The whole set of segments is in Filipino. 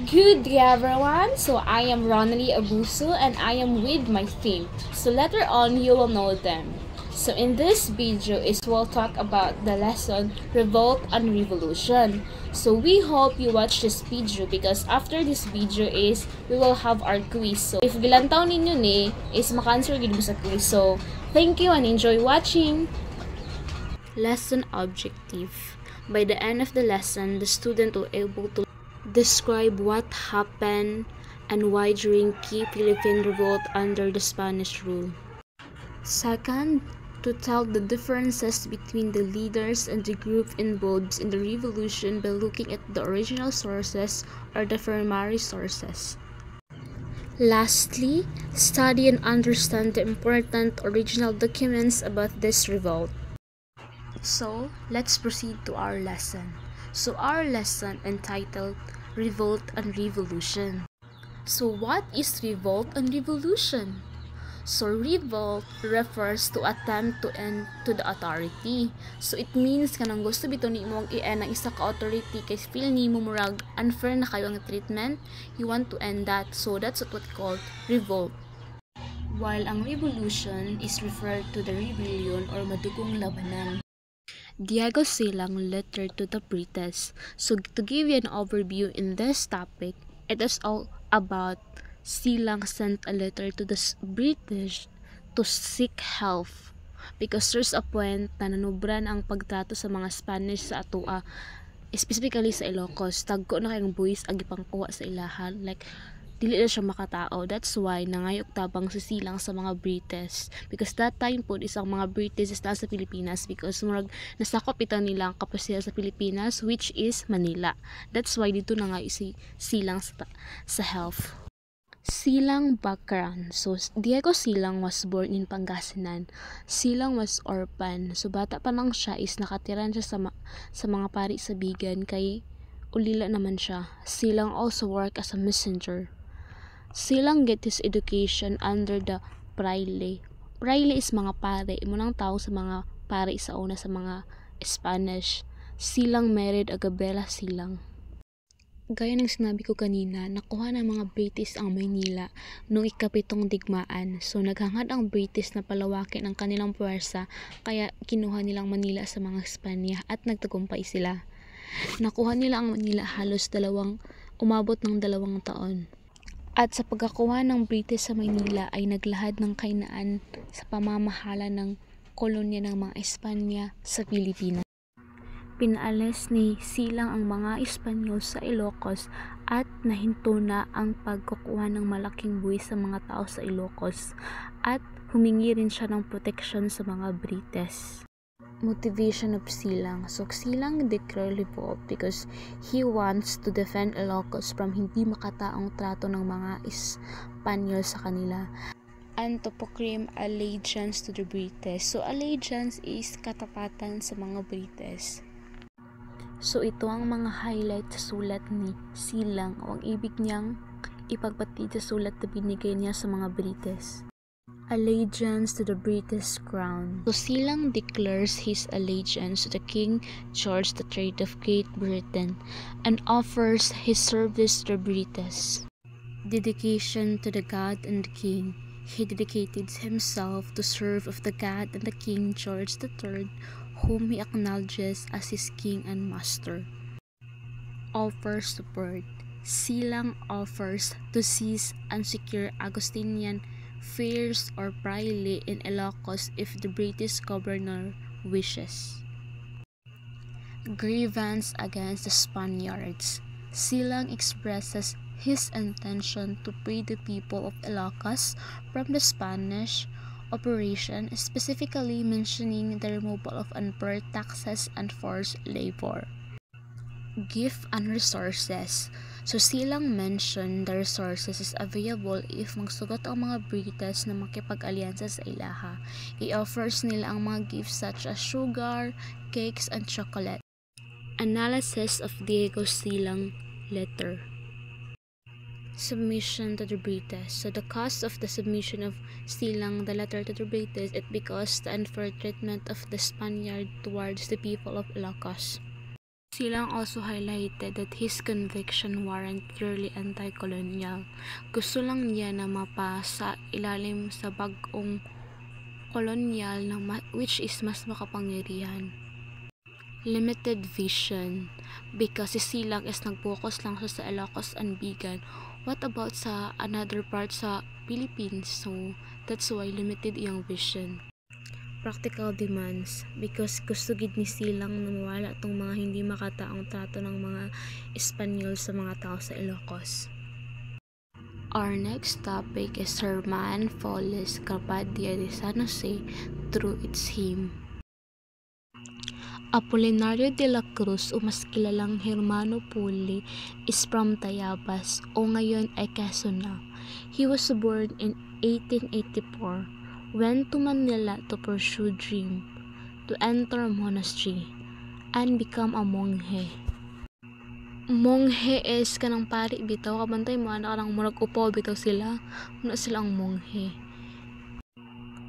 Good day everyone, so I am Ronally Abuso and I am with my team. So later on you will know them. So in this video is we'll talk about the lesson Revolt and Revolution. So we hope you watch this video because after this video is we will have our quiz. So if gilantaw ninyo ni is maka-answer gid mo sa quiz. So thank you and enjoy watching. Lesson objective. By the end of the lesson, the student will able to describe what happened and why during key Philippine revolt under the Spanish rule. Second, to tell the differences between the leaders and the group involved in the revolution by looking at the original sources or the primary sources. Lastly, study and understand the important original documents about this revolt. So, let's proceed to our lesson. So, our lesson entitled Revolt and Revolution. So, what is revolt and revolution? So, revolt refers to attempt to end to the authority. So, it means kanang gusto bito ni mo i-end ang isa ka authority kay feel ni mo murag unfair na kayo ang treatment, you want to end that. So, that's what called revolt. While ang revolution is referred to the rebellion or madugong labanan. Diego Silang letter to the British. So to give you an overview in this topic, it is all about Silang sent a letter to the British to seek help because there's a point na nanubran ang pagtrato sa mga Spanish sa atua, specifically sa Ilocos. Tagko na kayong buwis agi pangkuha sa ilahan, like dili na siya makatao. That's why nangayok tabang si Silang sa mga British because that time po isang mga British is sa Pilipinas because murag nasakop ito nilang kapasidad sa Pilipinas which is Manila. That's why dito na nga si Silang sa health. Silang background. So Diego Silang was born in Pangasinan. Silang was orphan. So bata pa lang siya is nakatiran siya sa mga pari sa Bigan kay ulila naman siya. Silang also work as a messenger. Silang get his education under the Fraile. Fraile is mga pare, imunang tao sa mga pare sa una sa mga Spanish. Silang married Agabela Silang. Gaya ng sinabi ko kanina, nakuha ng mga British ang Maynila noong ikapitong digmaan. So naghangad ang British na palawakin ang kanilang puwersa kaya kinuha nilang Manila sa mga Espanya at nagtagumpay sila. Nakuha nila ang Manila halos umabot ng 2 taon. At sa pagkakuha ng British sa Maynila ay naglahad ng kainaan sa pamamahala ng kolonya ng mga Espanya sa Pilipinas. Pinaalis ni Silang ang mga Espanyol sa Ilocos at nahinto na ang pagkukuha ng malaking buwis sa mga tao sa Ilocos at humingi rin siya ng proteksyon sa mga British. Motivation of Silang. So Silang declared revolt because he wants to defend Ilocos from hindi makataong trato ng mga Espanyol sa kanila and to proclaim allegiance to the British. So allegiance is katapatan sa mga British. So ito ang mga highlight sa sulat ni Silang o ang ibig niyang ipagbatid sa sulat na binigay niya sa mga British. Allegiance to the British crown. So Silang declares his allegiance to the King George III of Great Britain and offers his service to the British. Dedication to the God and the King. He dedicated himself to serve of the God and the King George III, whom he acknowledges as his king and master. Offers support. Silang offers to seize and secure Augustinian fairs or praile in Ilocos if the British governor wishes. Grievance against the Spaniards. Silang expresses his intention to free the people of Ilocos from the Spanish operation, specifically mentioning the removal of unfair taxes and forced labor. Gift and resources. So Silang mentioned the resources is available if magsugot ang mga British na makipag-alyansa sa ilaha. I-offers nila ang mga gifts such as sugar, cakes, and chocolate. Analysis of Diego Silang letter. Submission to the British. So the cause of the submission of Silang the letter to the British is because the unfair treatment of the Spaniard towards the people of Ilocos. Silang also highlighted that his conviction weren't purely anti-colonial. Gusto lang niya na mapasa ilalim sa bagong kolonyal na which is mas makapangyarihan. Limited vision, because si Silang is nag-focus lang siya sa Ilocos and Bigan. What about sa another part sa Philippines? So that's why limited iyang vision. Practical demands, because gusto gid ni Silang na mawala tong mga hindi makataong trato ng mga Espanyol sa mga tao sa Ilocos. Our next topic is Herman Folles Carpadia de San Jose through its hymn. Apolinario de la Cruz, o mas kilalang Hermano Puli, is from Tayabas, o ngayon ay Quezon na. He was born in 1884. Went to Manila to pursue dream, to enter a monastery, and become a monje. Monje is kanang pari bitaw, kabantay mo anak kanang murag upo bitaw sila, muna sila ang monje.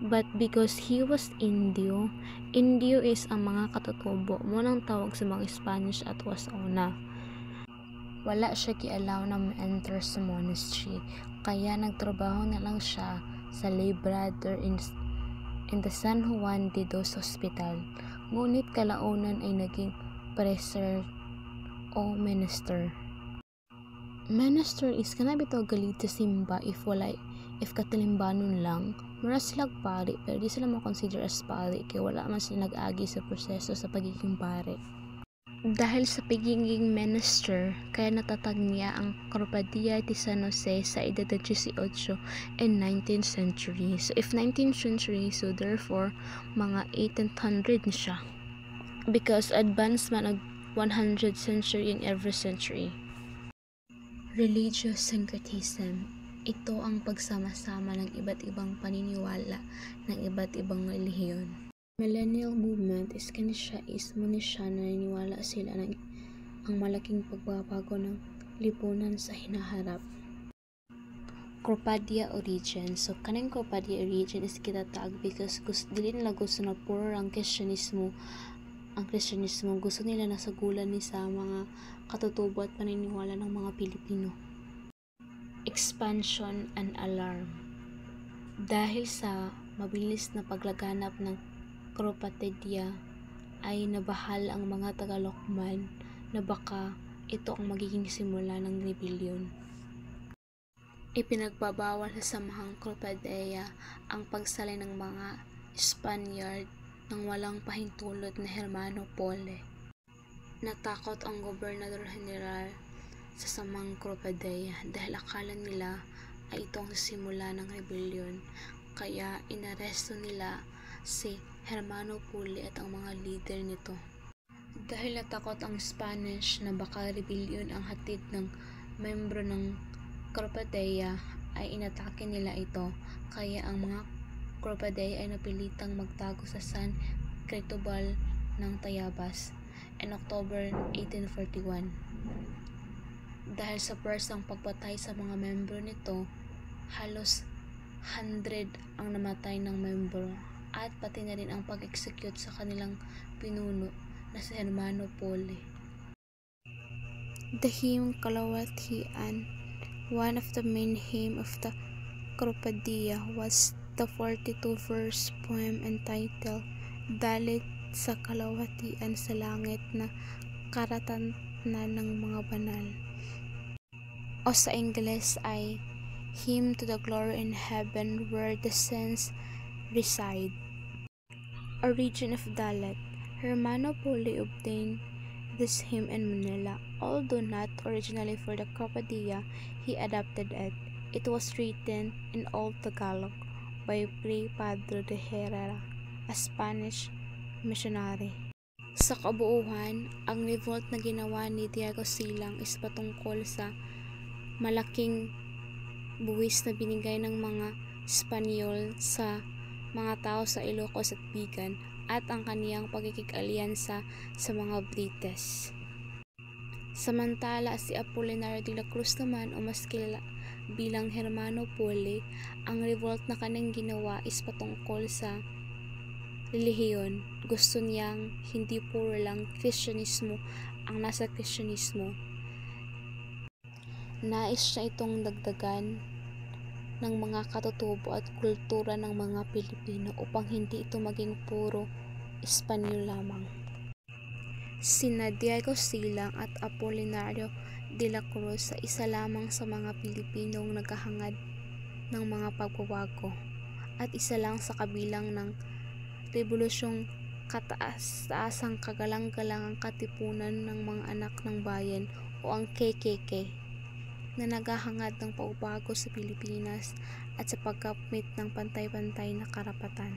But because he was Indio is ang mga katutubo, munang tawag sa mga Spanish at was una. Wala siya gi-allow na ma-enter sa monastery, kaya nagtrabaho na lang siya sa lay brother in the San Juan de Dios Hospital. Ngunit kalaunan ay naging preser o minister. Minister is kana bitaw galit sa simba if katilimbanon lang. Mura silang pari pero di sila makonsider as pari kaya wala man sila nag-agi sa proseso sa pagiging pari. Dahil sa pagiging minister, kaya natatag niya ang Carpadia de San Jose sa edad na 18 in 19th century. So if 19th century, so therefore mga 1800 na siya. Because advanced man og 100 century in every century. Religious syncretism. Ito ang pagsama-sama ng iba't ibang paniniwala ng iba't ibang relihiyon. Millennial movement is muna siya na naniniwala sila ng ang malaking pagbabago ng lipunan sa hinaharap. Carpadia origin. So kanang Carpadia origin is kitatag because dili nila gusto na puro ang Kristyanismo. Ang Kristyanismo gusto nila nasagulan ni sa mga katutubo at paniniwala ng mga Pilipino. Expansion and alarm. Dahil sa mabilis na paglaganap ng Carpadia ay nabahal ang mga Tagalokman na baka ito ang magiging simula ng rebellion. Ipinagbabawal sa samahang Carpadia ang pagsalay ng mga Spaniard ng walang pahintulot na Hermano Pole. Natakot ang Gobernador General sa samang Carpadia dahil akala nila ay ito ang simula ng rebellion, kaya inaresto nila si Hermano Pule at ang mga leader nito. Dahil natakot ang Spanish na baka rebellion ang hatid ng membro ng Carpadia, ay inatake nila ito, kaya ang mga Carpadia ay napilitang magtago sa San Cristobal ng Tayabas in October 1841. Dahil sa persang pagpatay sa mga membro nito, halos 100 ang namatay ng membro, at pati na rin ang pag-execute sa kanilang pinuno na si Hermano Pole. The hymn Kalawatian. One of the main hymn of the Carpadia was the 42-verse poem entitled Dalit sa Kalawatian sa Langit na Karatanan ng mga Banal, o sa Ingles ay Hymn to the Glory in Heaven where the Saints reside. Origin of Dalit. Hermano Pole obtained this hymn in Manila. Although not originally for the Carpadia, he adapted it. It was written in Old Tagalog by Fray Pedro de Herrera, a Spanish missionary. Sa kabuuan, ang revolt na ginawa ni Diego Silang is patungkol sa malaking buwis na binigay ng mga Espanyol sa mga tao sa Ilocos at Bigan at ang kaniyang pagkikig-alyansa sa mga Brites. Samantala, si Apolinario de la Cruz naman, o mas kilala bilang Hermano Pole, ang revolt na kaniyang ginawa is patungkol sa relihiyon. Gusto niyang hindi puro lang Kristyanismo ang nasa Kristyanismo. Nais niya itong dagdagan ng mga katutubo at kultura ng mga Pilipino upang hindi ito maging puro Espanyol lamang. Sina Diego Silang at Apolinario de la Cruz sa isa lamang sa mga Pilipinong naghahangad ng mga pagbabago at isa lang sa kabilang ng rebolusyong kataas-taasang kagalang-galangang katipunan ng mga anak ng bayan o ang KKK na naghahangad ng pagbabago sa Pilipinas at sa pagkamit ng pantay-pantay na karapatan.